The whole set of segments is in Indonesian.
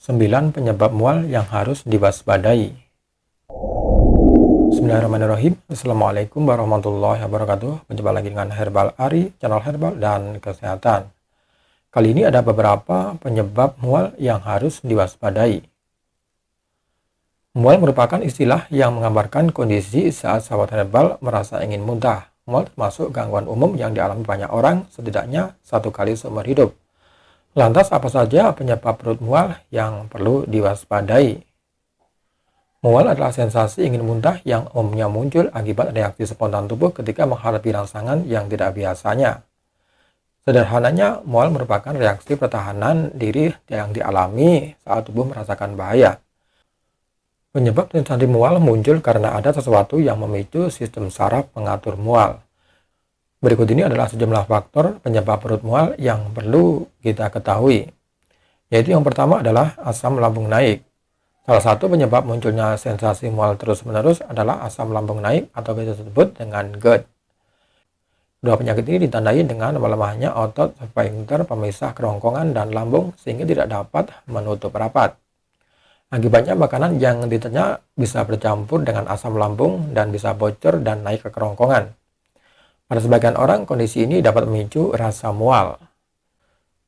9 penyebab mual yang harus diwaspadai. Bismillahirrahmanirrahim. Assalamualaikum warahmatullahi wabarakatuh. Berjumpa lagi dengan Herbal Ari, channel herbal dan kesehatan. Kali ini ada beberapa penyebab mual yang harus diwaspadai. Mual merupakan istilah yang menggambarkan kondisi saat sahabat herbal merasa ingin muntah. Mual termasuk gangguan umum yang dialami banyak orang setidaknya satu kali seumur hidup. Lantas apa saja penyebab perut mual yang perlu diwaspadai? Mual adalah sensasi ingin muntah yang umumnya muncul akibat reaksi spontan tubuh ketika menghadapi rangsangan yang tidak biasanya. Sederhananya, mual merupakan reaksi pertahanan diri yang dialami saat tubuh merasakan bahaya. Penyebab sensasi mual muncul karena ada sesuatu yang memicu sistem saraf pengatur mual. Berikut ini adalah sejumlah faktor penyebab perut mual yang perlu kita ketahui. Yaitu yang pertama adalah asam lambung naik. Salah satu penyebab munculnya sensasi mual terus-menerus adalah asam lambung naik atau biasa disebut dengan GERD. Dua penyakit ini ditandai dengan melemahnya otot sphinkter pemisah kerongkongan dan lambung sehingga tidak dapat menutup rapat. Akibatnya makanan yang diternya bisa bercampur dengan asam lambung dan bisa bocor dan naik ke kerongkongan. Pada sebagian orang, kondisi ini dapat memicu rasa mual.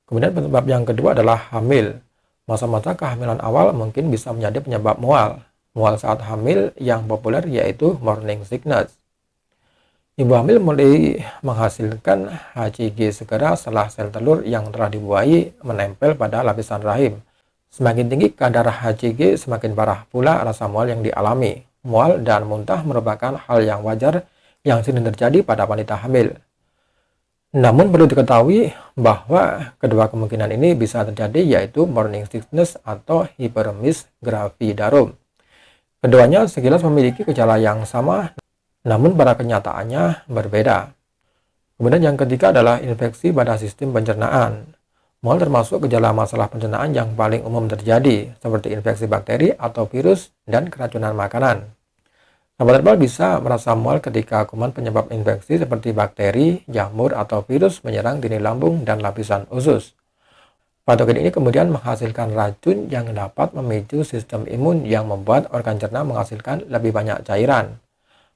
Kemudian penyebab yang kedua adalah hamil. Masa-masa kehamilan awal mungkin bisa menjadi penyebab mual. Mual saat hamil yang populer yaitu morning sickness. Ibu hamil mulai menghasilkan HCG segera setelah sel telur yang telah dibuahi menempel pada lapisan rahim. Semakin tinggi kadar HCG, semakin parah pula rasa mual yang dialami. Mual dan muntah merupakan hal yang wajar yang sering terjadi pada wanita hamil. Namun perlu diketahui bahwa kedua kemungkinan ini bisa terjadi yaitu morning sickness atau hyperemesis gravidarum. Keduanya sekilas memiliki gejala yang sama, namun pada kenyataannya berbeda. Kemudian yang ketiga adalah infeksi pada sistem pencernaan. Mual termasuk gejala masalah pencernaan yang paling umum terjadi, seperti infeksi bakteri atau virus dan keracunan makanan. Sahabat herbal bisa merasa mual ketika kuman penyebab infeksi seperti bakteri, jamur, atau virus menyerang dinding lambung dan lapisan usus. Patogen ini kemudian menghasilkan racun yang dapat memicu sistem imun yang membuat organ cerna menghasilkan lebih banyak cairan.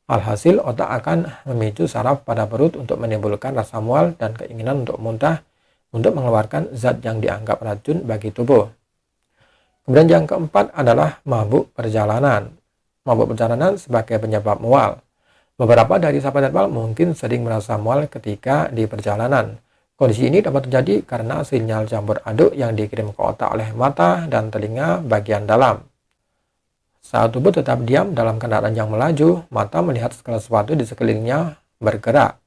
Alhasil, otak akan memicu saraf pada perut untuk menimbulkan rasa mual dan keinginan untuk muntah untuk mengeluarkan zat yang dianggap racun bagi tubuh. Kemudian yang keempat adalah mabuk perjalanan. Mabuk perjalanan sebagai penyebab mual. Beberapa dari sahabat herbal mungkin sering merasa mual ketika di perjalanan. Kondisi ini dapat terjadi karena sinyal campur aduk yang dikirim ke otak oleh mata dan telinga bagian dalam. Saat tubuh tetap diam dalam kendaraan yang melaju, mata melihat segala sesuatu di sekelilingnya bergerak.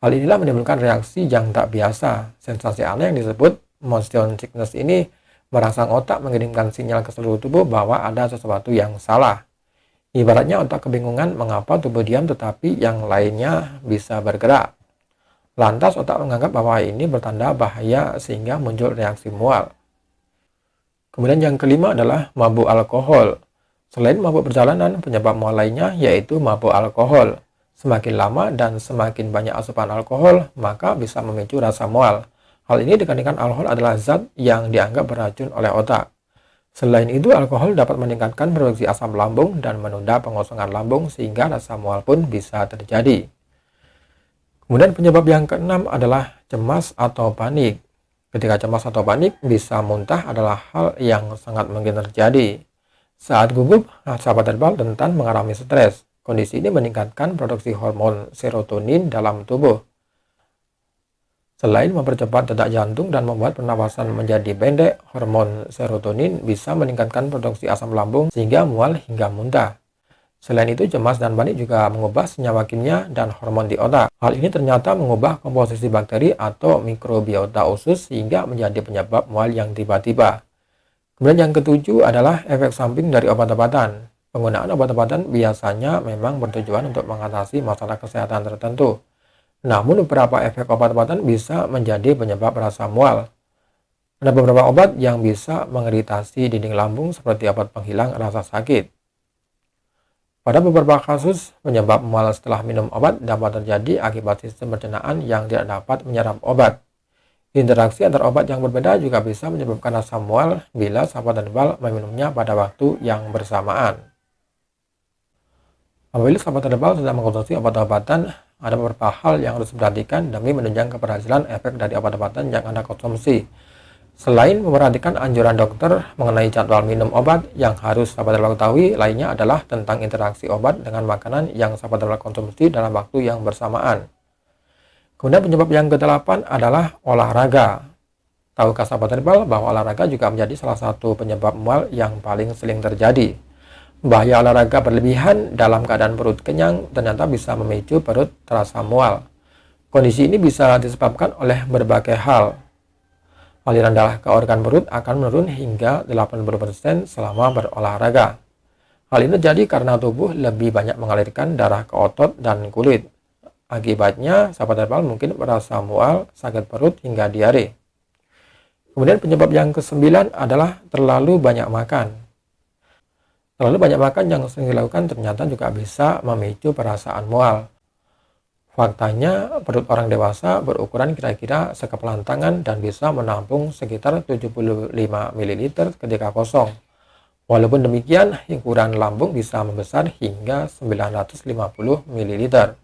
Hal inilah menimbulkan reaksi yang tak biasa. Sensasi aneh yang disebut motion sickness ini merangsang otak mengirimkan sinyal ke seluruh tubuh bahwa ada sesuatu yang salah. Ibaratnya otak kebingungan mengapa tubuh diam tetapi yang lainnya bisa bergerak. Lantas otak menganggap bahwa ini bertanda bahaya sehingga muncul reaksi mual. Kemudian yang kelima adalah mabuk alkohol. Selain mabuk perjalanan, penyebab mual lainnya yaitu mabuk alkohol. Semakin lama dan semakin banyak asupan alkohol, maka bisa memicu rasa mual. Hal ini dikarenakan alkohol adalah zat yang dianggap beracun oleh otak. Selain itu, alkohol dapat meningkatkan produksi asam lambung dan menunda pengosongan lambung sehingga rasa mual pun bisa terjadi. Kemudian penyebab yang keenam adalah cemas atau panik. Ketika cemas atau panik, bisa muntah adalah hal yang sangat mungkin terjadi. Saat gugup, sahabat herbal rentan mengalami stres. Kondisi ini meningkatkan produksi hormon serotonin dalam tubuh. Selain mempercepat detak jantung dan membuat pernapasan menjadi pendek, hormon serotonin bisa meningkatkan produksi asam lambung sehingga mual hingga muntah. Selain itu, cemas dan panik juga mengubah senyawa kimia dan hormon di otak. Hal ini ternyata mengubah komposisi bakteri atau mikrobiota usus sehingga menjadi penyebab mual yang tiba-tiba. Kemudian yang ketujuh adalah efek samping dari obat-obatan. Penggunaan obat-obatan biasanya memang bertujuan untuk mengatasi masalah kesehatan tertentu. Namun beberapa efek obat-obatan bisa menjadi penyebab rasa mual. Ada beberapa obat yang bisa mengiritasi dinding lambung seperti obat penghilang rasa sakit. Pada beberapa kasus, penyebab mual setelah minum obat dapat terjadi akibat sistem pencernaan yang tidak dapat menyerap obat. Interaksi antar obat yang berbeda juga bisa menyebabkan rasa mual bila sahabat tebal meminumnya pada waktu yang bersamaan. Apabila sahabat tebal sedang mengkonsumsi obat-obatan, ada beberapa hal yang harus diperhatikan demi menunjang keberhasilan efek dari obat-obatan yang Anda konsumsi. Selain memperhatikan anjuran dokter mengenai jadwal minum obat, yang harus sahabat tebal ketahui lainnya adalah tentang interaksi obat dengan makanan yang sahabat tebal konsumsi dalam waktu yang bersamaan. Kemudian penyebab yang ke-8 adalah olahraga. Tahukah sahabat herbal bahwa olahraga juga menjadi salah satu penyebab mual yang paling sering terjadi? Bahaya olahraga berlebihan dalam keadaan perut kenyang ternyata bisa memicu perut terasa mual. Kondisi ini bisa disebabkan oleh berbagai hal. Aliran darah ke organ perut akan menurun hingga 80% selama berolahraga. Hal ini terjadi karena tubuh lebih banyak mengalirkan darah ke otot dan kulit. Akibatnya, sahabat herbal mungkin merasa mual, sakit perut, hingga diare. Kemudian penyebab yang ke-9 adalah terlalu banyak makan. Terlalu banyak makan yang sering dilakukan ternyata juga bisa memicu perasaan mual. Faktanya, perut orang dewasa berukuran kira-kira sekepalan tangan dan bisa menampung sekitar 75 ml ketika kosong. Walaupun demikian, ukuran lambung bisa membesar hingga 950 ml.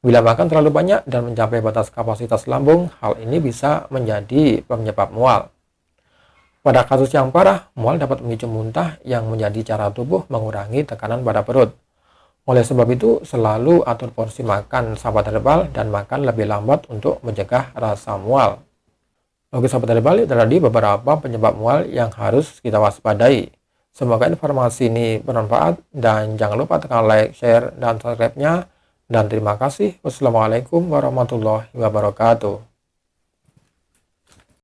Bila makan terlalu banyak dan mencapai batas kapasitas lambung, hal ini bisa menjadi penyebab mual. Pada kasus yang parah, mual dapat memicu muntah yang menjadi cara tubuh mengurangi tekanan pada perut. Oleh sebab itu, selalu atur porsi makan sahabat herbal dan makan lebih lambat untuk mencegah rasa mual. Oke sahabat herbal, itu tadi beberapa penyebab mual yang harus kita waspadai. Semoga informasi ini bermanfaat dan jangan lupa tekan like, share, dan subscribe-nya. Dan terima kasih. Wassalamualaikum warahmatullahi wabarakatuh.